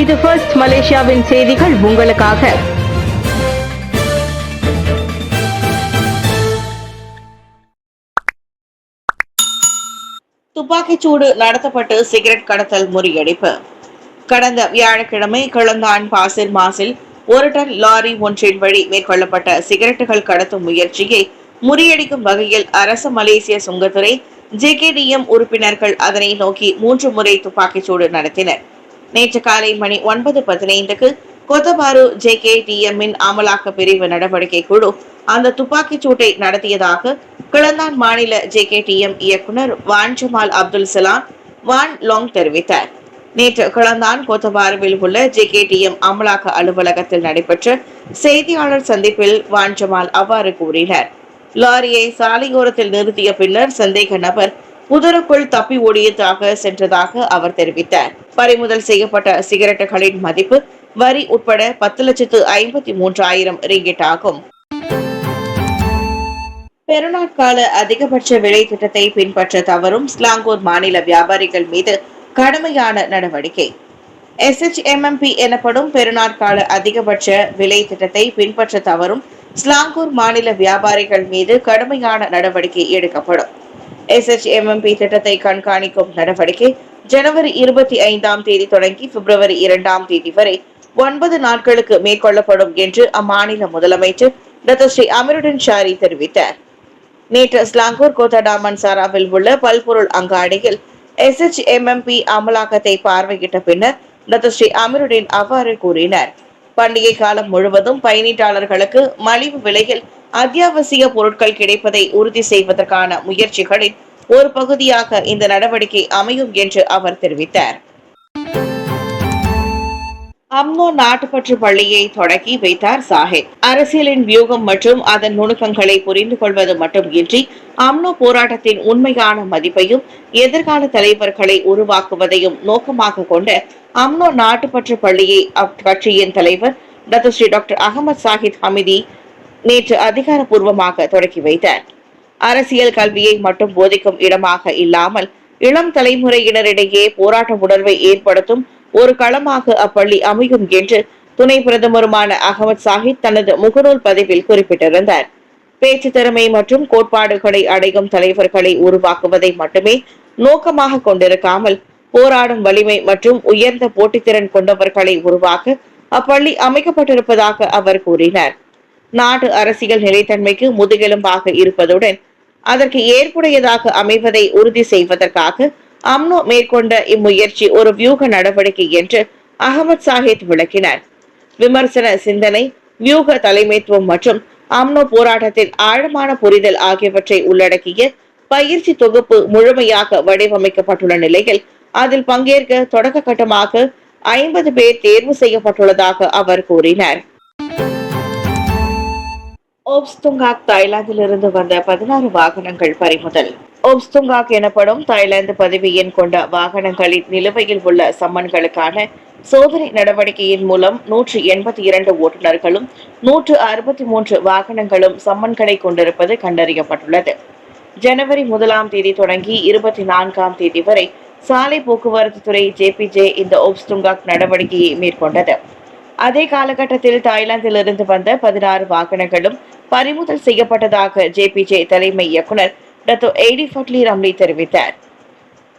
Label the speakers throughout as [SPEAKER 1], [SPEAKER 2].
[SPEAKER 1] இது ஃபர்ஸ்ட் மலேசியாவின் செய்திகள் உங்களுக்காக.
[SPEAKER 2] துப்பாக்கிச்சூடு நடத்தப்பட்டு சிகரெட் கடத்தல் முறியடிப்பு. கடந்த வியாழக்கிழமை கிளந்தான் பாசிர் மாசில் 1 டன் லாரி ஒன்றின் வழி மேற்கொள்ளப்பட்ட சிகரெட்டுகள் கடத்தும் முயற்சியை முறியடிக்கும் வகையில் அரசு மலேசிய சுங்கத்துறை ஜேகேடிஎம் உறுப்பினர்கள் அதனை நோக்கி 3 முறை துப்பாக்கிச்சூடு நடத்தினர். நேற்று காலை மணி 9:15க்கு கொத்தபாரு ஜேகேடிஎம்மின் அமலாக்க பிரிவு நடவடிக்கை குழு அந்த துப்பாக்கிச் சூட்டை நடத்தியதாக கிளந்தான் மாநில ஜேகேடிஎம் இயக்குனர் வான் ஜமால் அப்துல் சலாம் வான் லாங் தெரிவித்தார். நேற்று கிளந்தான் கொத்தபாருவில் உள்ள ஜேகேடிஎம் அமலாக்க அலுவலகத்தில் நடைபெற்ற செய்தியாளர் சந்திப்பில் வான் ஜமால் அவ்வாறு கூறினார். லாரியை சாலையோரத்தில் நிறுத்திய பின்னர் சந்தேக நபர் புதருக்குள் தப்பி ஓடியதாக சென்றதாக அவர் தெரிவித்தார். பறிமுதல் செய்யப்பட்ட சிகரெட்டுகளின் மதிப்பு வரி உட்பட 10,53,000 ரிங்கிட் ஆகும். பெருநாட்கால அதிகபட்ச விலை திட்டத்தை பின்பற்ற தவறும் ஸ்லாங்கூர் மாநில வியாபாரிகள் மீது கடுமையான நடவடிக்கை. SHMMP எனப்படும் பெருநாட்கால அதிகபட்ச விலை திட்டத்தை பின்பற்ற தவறும் ஸ்லாங்கூர் மாநில வியாபாரிகள் மீது கடுமையான நடவடிக்கை எடுக்கப்படும். SHMMP திட்டத்தை கண்காணிக்கும் நடவடிக்கை ஜனவரி 25ஆம் தேதி தொடங்கி பிப்ரவரி 2ஆம் தேதி வரை 9 நாட்களுக்கு மேற்கொள்ளப்படும் என்று அம்மாநில முதலமைச்சர் டாக்டர் ஸ்ரீ அமீருடின் ஷாரி தெரிவித்தார். நேற்று ஸ்லாங்கூர் கோத்தடா மன்சாராவில் உள்ள பல்பொருள் அங்காடியில் SHMMP அமலாக்கத்தை பார்வையிட்ட பின்னர் டாக்டர் ஸ்ரீ அமீருடின் அவ்வாறு கூறினார். பண்டிகை காலம் முழுவதும் பயணீட்டாளர்களுக்கு மலிவு விலையில் அத்தியாவசிய பொருட்கள் கிடைப்பதை உறுதி செய்வதற்கான முயற்சிகளின் ஒரு பகுதியாக இந்த நடவடிக்கை அமையும் என்று அவர் தெரிவித்தார். அம்னோ நாட்டுப்பற்று பள்ளியை தொடங்கி வைத்தார் சாஹித். அரசியலின் வியூகம் மற்றும் அதன் நுணுக்கங்களை புரிந்து கொள்வது மட்டுமின்றி அம்னோ போராட்டத்தின் உண்மையான மதிப்பையும் எதிர்கால தலைவர்களை உருவாக்குவதையும் நோக்கமாக கொண்ட அம்னோ நாட்டுப்பற்று பள்ளியை அக்கட்சியின் தலைவர் டாக்டர் அகமது சாஹித் ஹமிதி நேற்று அதிகாரப்பூர்வமாக தொடங்கி வைத்தார். அரசியல் கல்வியை மட்டும் போதிக்கும் இடமாக இல்லாமல் இளம் தலைமுறையினரிடையே போராட்ட உணர்வை ஏற்படுத்தும் ஒரு களமாக அப்பள்ளி அமையும் என்று துணை பிரதமருமான அகமது சாஹித் தனது முகநூல் பதிவில் குறிப்பிட்டிருந்தார். பேச்சு திறமை மற்றும் கோட்பாடுகளை அடையும் தலைவர்களை உருவாக்குவதை மட்டுமே நோக்கமாக கொண்டிருக்காமல் போராடும் வலிமை மற்றும் உயர்ந்த போட்டித்திறன் கொண்டவர்களை உருவாக்க அப்பள்ளி அமைக்கப்பட்டிருப்பதாக அவர் கூறினார். நாடு அரசியல் நிலைத்தன்மைக்கு முதுகெலும்பாக இருப்பதுடன் அதற்கு ஏற்புடையதாக அமைவதை உறுதி செய்வதற்காக அம்னோ மேற்கொண்ட இம்முயற்சி ஒரு வியூக நடவடிக்கை என்று அகமது சாஹித் விளக்கினார். விமர்சன சிந்தனை, வியூக தலைமைத்துவம் மற்றும் அம்னோ போராட்டத்தின் ஆழமான புரிதல் ஆகியவற்றை உள்ளடக்கிய பயிற்சி தொகுப்பு முழுமையாக வடிவமைக்கப்பட்டுள்ள நிலையில் அதில் பங்கேற்க தொடக்க கட்டமாக 50 பேர் தேர்வு செய்யப்பட்டுள்ளதாக அவர் கூறினார். ஓப்ஸ்துங்காக் தாய்லாந்திலிருந்து வந்த 16 வாகனங்கள் பறிமுதல். ஓப்ஸ்துங்காக் எனப்படும் தாய்லாந்து பதிவு எண் கொண்ட வாகனங்களின் நிலுவையில் உள்ள சம்மன்களுக்கான சோதனை நடவடிக்கையின் மூலம் 182 ஓட்டுநர்களும் 163 வாகனங்களும் சம்மன்களை கொண்டிருப்பது கண்டறியப்பட்டுள்ளது. ஜனவரி 1ஆம் தேதி தொடங்கி 24ஆம் தேதி வரை சாலை போக்குவரத்து துறை JPJ இந்த ஓப்ஸ்துங்காக் நடவடிக்கையை மேற்கொண்டது. அதே காலகட்டத்தில் தாய்லாந்திலிருந்து வந்த 16 வாகனங்களும் பறிமுதல் செய்யப்பட்டதாக JPJ தலைமை இயக்குனர் டாக்டர் ஏடி ஃபட்லி ரம்லி தெரிவித்தார்.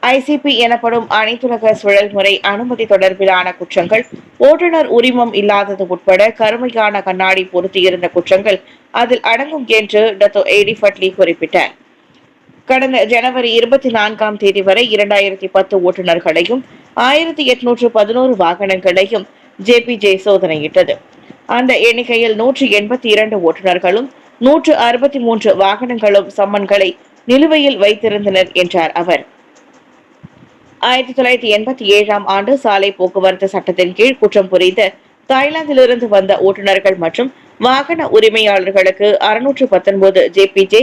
[SPEAKER 2] ICP எனப்படும் அனைத்துலக சுழல் முறை அனுமதி தொடர்பிலான குற்றங்கள், ஓட்டுநர் உரிமம் இல்லாதது உட்பட கருமையான கண்ணாடி பொருத்தியிருந்த குற்றங்கள் அதில் அடங்கும் என்று டாக்டர் ஏடி ஃபட்லி குறிப்பிட்டார். கடந்த ஜனவரி 24ஆம் தேதி வரை 2010 ஓட்டுநர்களையும் 1811 வாகனங்களையும் JPJ சோதனையிட்டது. அந்த எண்ணிக்கையில் 182 ஓட்டுநர்களும் 163 வாகனங்களும் சம்மன்களை நிலுவையில் வைத்திருந்தனர் என்றார் அவர். 1987ஆம் ஆண்டு சாலை போக்குவரத்து சட்டத்தின் கீழ் குற்றம் புரிந்த தாய்லாந்திலிருந்து வந்த ஓட்டுநர்கள் மற்றும் வாகன உரிமையாளர்களுக்கு 619 JPJ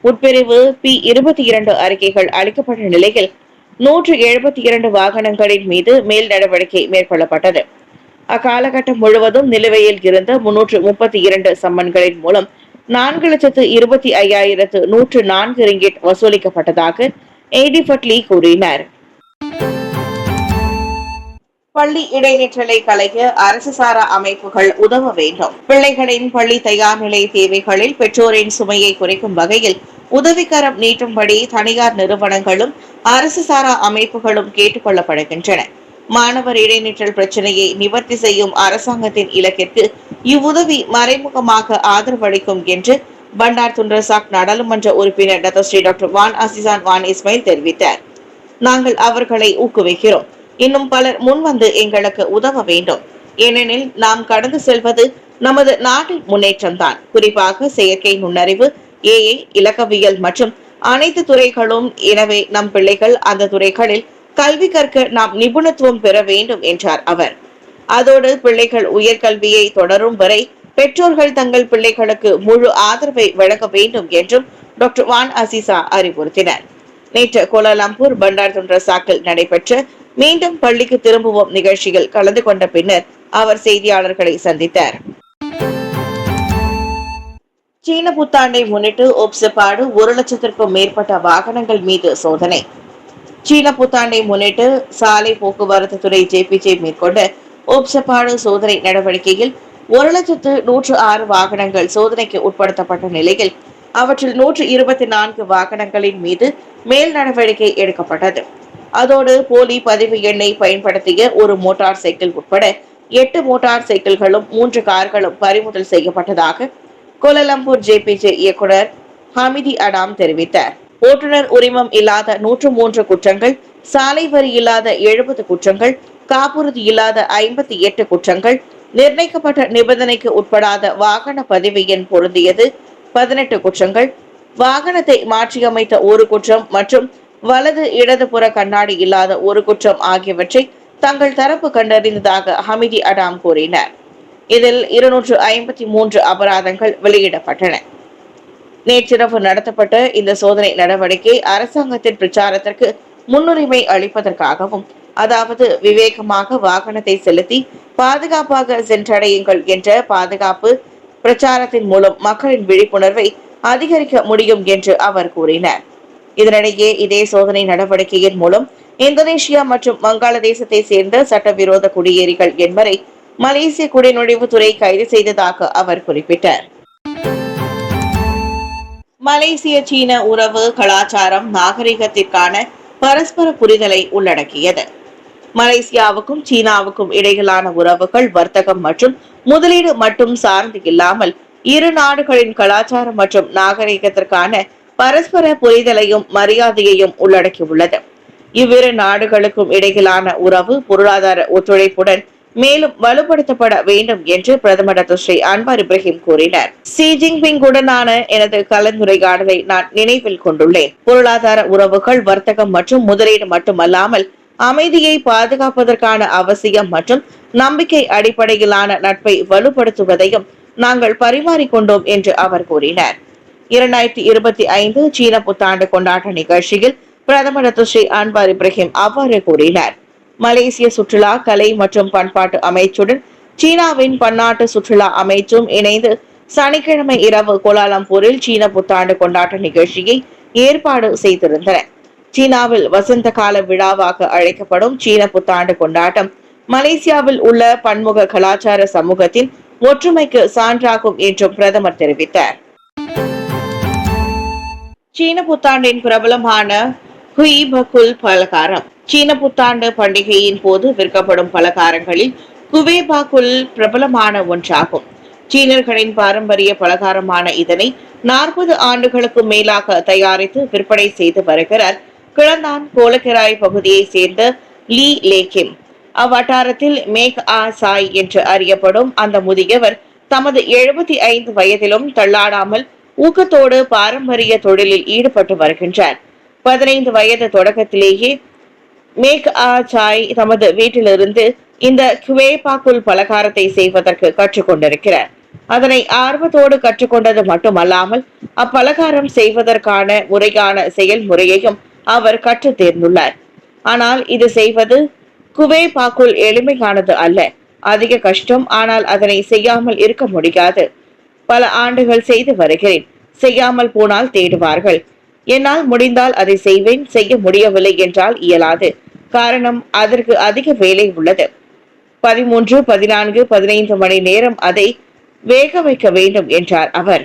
[SPEAKER 2] உட்பிரிவு P22 அறிக்கைகள் அளிக்கப்பட்ட நிலையில் 172 வாகனங்களின் மீது மேல் நடவடிக்கை மேற்கொள்ளப்பட்டது. அக்காலகட்டம் முழுவதும் நிலுவையில் இருந்த 332 சம்மன்களின் மூலம் 4,25,104 ரிங்கிட் வசூலிக்கப்பட்டதாக ஏடி ஃபட்லி கூறினார். பள்ளி இடைநிற்றலை களைய அரசு சாரா அமைப்புகள் உதவ வேண்டும். பிள்ளைகளின் பள்ளி தயார் நிலை தேவைகளில் பெற்றோரின் சுமையை குறைக்கும் வகையில் உதவிக்கரம் நீட்டும்படி தனியார் நிறுவனங்களும் அரசு சாரா அமைப்புகளும் கேட்டுக் கொள்ளப்படுகின்றன. மாணவர் இடைநிற்றல் பிரச்சனையை நிவர்த்தி செய்யும் அரசாங்கத்தின் இலக்கிற்கு இவ்வுதவி மறைமுகமாக ஆதரவளிக்கும் என்று பண்டார் துண்டரசாக் நாடாளுமன்ற உறுப்பினர் டாக்டர் வான் அசிசான் வான் இஸ்மாயில் தெரிவித்தார். நாங்கள் அவர்களை ஊக்குவிக்கிறோம். இன்னும் பலர் முன்வந்து எங்களுக்கு உதவ வேண்டும். ஏனெனில் நாம் கடந்து செல்வது நமது நாட்டின் முன்னேற்றம் தான். குறிப்பாக செயற்கை நுண்ணறிவு, ஏஐ, இலக்கவியல் மற்றும் அனைத்து துறைகளும். எனவே நம் பிள்ளைகள் அந்த துறைகளில் கல்வி கற்க நாம் நிபுணத்துவம் பெற வேண்டும் என்றார் அவர். அதோடு பிள்ளைகள் உயர்கல்வியை தொடரும் வரை பெற்றோர்கள் தங்கள் பிள்ளைகளுக்கு முழு ஆதரவை வழங்க வேண்டும் என்றும் டாக்டர் வான் அசிசா அறிவுறுத்தினர். நேற்று கோலாலம்பூர் பண்டார் துண்டரசாக்கில் நடைபெற்ற மீண்டும் பள்ளிக்கு திரும்புவோம் நிகழ்ச்சியில் கலந்து கொண்ட பின்னர் அவர் செய்தியாளர்களை சந்தித்தார். சீன புத்தாண்டை முன்னிட்டு ஒப்செபாடு 1,00,000க்கும் மேற்பட்ட வாகனங்கள் மீது சோதனை. சீன புத்தாண்டை முன்னிட்டு சாலை போக்குவரத்து துறை ஜேபிஜே மேற்கொண்ட ஒப்செபாடு சோதனை நடவடிக்கையில் 1,106 வாகனங்கள் சோதனைக்கு உட்படுத்தப்பட்ட நிலையில் அவற்றில் 124 வாகனங்களின் மீது மேல் நடவடிக்கை எடுக்கப்பட்டது. அதோடு போலி பதிவு எண்ணை பயன்படுத்திய ஒரு மோட்டார் சைக்கிள் உட்பட 8 மோட்டார் சைக்கிள்களும் 3 கார்களும் பறிமுதல் செய்யப்பட்டதாக கோலாலம்பூர் ஜேபிஜே இயக்குனர் ஹமிதி அடாம் தெரிவித்தார். ஓட்டுநர் உரிமம் இல்லாத 103 குற்றங்கள், சாலை வரி இல்லாத 70 குற்றங்கள், காப்புறுதி இல்லாத 58 குற்றங்கள், நிர்ணயிக்கப்பட்ட நிபந்தனைக்கு உட்படாத வாகன பதிவு எண் பொருந்தியது 18 குற்றங்கள், வாகனத்தை மாற்றியமைத்த ஒரு குற்றம் மற்றும் வலது இடதுபுற கண்ணாடி இல்லாத ஒரு குற்றம் ஆகியவற்றை தங்கள் தரப்பு கண்டறிந்ததாக ஹமிதி அடாம் கூறினார். இதில் 253 அபராதங்கள் வெளியிடப்பட்டன. நேற்றிரவு நடத்தப்பட்ட இந்த சோதனை நடவடிக்கை அரசாங்கத்தின் பிரச்சாரத்திற்கு முன்னுரிமை அளிப்பதற்காகவும், அதாவது விவேகமாக வாகனத்தை செலுத்தி பாதுகாப்பாக சென்றடையுங்கள் என்ற பாதுகாப்பு பிரச்சாரத்தின் மூலம் மக்களின் விழிப்புணர்வை அதிகரிக்க முடியும் என்று அவர் கூறினார். இதனிடையே இதே சோதனை நடவடிக்கையின் மூலம் இந்தோனேஷியா மற்றும் வங்காளதேசத்தை சேர்ந்த சட்டவிரோத குடியேறிகள் என்பரை மலேசிய குடிநுழைவுத்துறை கைது செய்ததாக அவர் குறிப்பிட்டார். மலேசிய சீன உறவு கலாச்சாரம் நாகரிகத்திற்கான பரஸ்பர புரிதலை உள்ளடக்கியது. மலேசியாவுக்கும் சீனாவுக்கும் இடையிலான உறவுகள் வர்த்தகம் மற்றும் முதலீடு மட்டும் சார்ந்து இல்லாமல் இரு நாடுகளின் கலாச்சாரம் மற்றும் நாகரிகத்திற்கான பரஸ்பர புரிதலையும் மரியாதையையும் உள்ளடக்கியுள்ளது. இவ்விரு நாடுகளுக்கும் இடையிலான உறவு பொருளாதார ஒத்துழைப்புடன் மேலும் வலுப்படுத்தப்பட வேண்டும் என்று பிரதமர் ஸ்ரீ அன்வார் இப்ராஹிம் கூறினார். ஷி ஜின்பிங் உடனான எனது கலந்துரையாடலை நான் நினைவில் கொண்டுள்ளேன். பொருளாதார உறவுகள், வர்த்தகம் மற்றும் முதலீடு மட்டுமல்லாமல் அமைதியை பாதுகாப்பதற்கான அவசியம் மற்றும் நம்பிக்கை அடிப்படையிலான நட்பை வலுப்படுத்துவதையும் நாங்கள் பரிமாறிக்கொண்டோம் என்று அவர் கூறினார். 2025 சீன புத்தாண்டு கொண்டாட்ட நிகழ்ச்சியில் பிரதமர் ஸ்ரீ அன்வார் இப்ராஹிம் அவ்வாறு கூறினார். மலேசிய சுற்றுலா, கலை மற்றும் பண்பாட்டு அமைச்சுடன் சீனாவின் பன்னாட்டு சுற்றுலா அமைச்சும் இணைந்து சனிக்கிழமை இரவு கோலாலம்பூரில் சீன புத்தாண்டு கொண்டாட்ட நிகழ்ச்சியை ஏற்பாடு செய்திருந்தன. சீனாவில் வசந்த கால விழாவாக அழைக்கப்படும் சீன புத்தாண்டு கொண்டாட்டம் மலேசியாவில் உள்ள பன்முக கலாச்சார சமூகத்தின் ஒற்றுமைக்கு சான்றாகும் என்றும் பிரதமர் தெரிவித்தார். சீன புத்தாண்டின் பிரபலமான ஹுயி பகுல் பலகாரம். சீன புத்தாண்டு பண்டிகையின் போது விற்கப்படும் பலகாரங்களில் குவே பாகுல் பிரபலமான ஒன்றாகும். சீனர்களின் பாரம்பரிய பலகாரமான இதனை 40 ஆண்டுகளுக்கு மேலாக தயாரித்து விற்பனை செய்து வருகிறார் கிளந்தான் கோலக்கராய் பகுதியை சேர்ந்த லீ லேகிம். அவ்வட்டாரத்தில் மேக் ஆ சாய் என்று அறியப்படும் அந்த முதியவர் தமது 75 வயதிலும் தள்ளாடாமல் ஊக்கத்தோடு பாரம்பரிய தொழிலில் ஈடுபட்டு வருகின்றார். 15 வயது தொடக்கத்திலேயே மேக் ஆ சாய் தமது வீட்டிலிருந்து இந்த குவே பாகுல் பலகாரத்தை செய்வதற்கு கற்றுக்கொண்டிருக்கிறார். அதனை ஆர்வத்தோடு கற்றுக்கொண்டது மட்டுமல்லாமல் அப்பலகாரம் செய்வதற்கான முறையான செயல்முறையையும் அவர் கற்று தேர்ந்துள்ளார். ஆனால் இது செய்வது குவே பாகுல் எளிமையானது அல்ல, அதிக கஷ்டம். ஆனால் அதனை செய்யாமல் இருக்க முடியாது. பல ஆண்டுகள் செய்து வருகிறேன். செய்யாமல் போனால் தேடுவார்கள். என்னால் முடிந்தால் அதை செய்வேன், செய்ய முடியவில்லை என்றால் இயலாது. காரணம், அதற்கு அதிக வேலை உள்ளது. 13, 14, 15 மணி நேரம் அதை வேக வைக்க வேண்டும் என்றார் அவர்.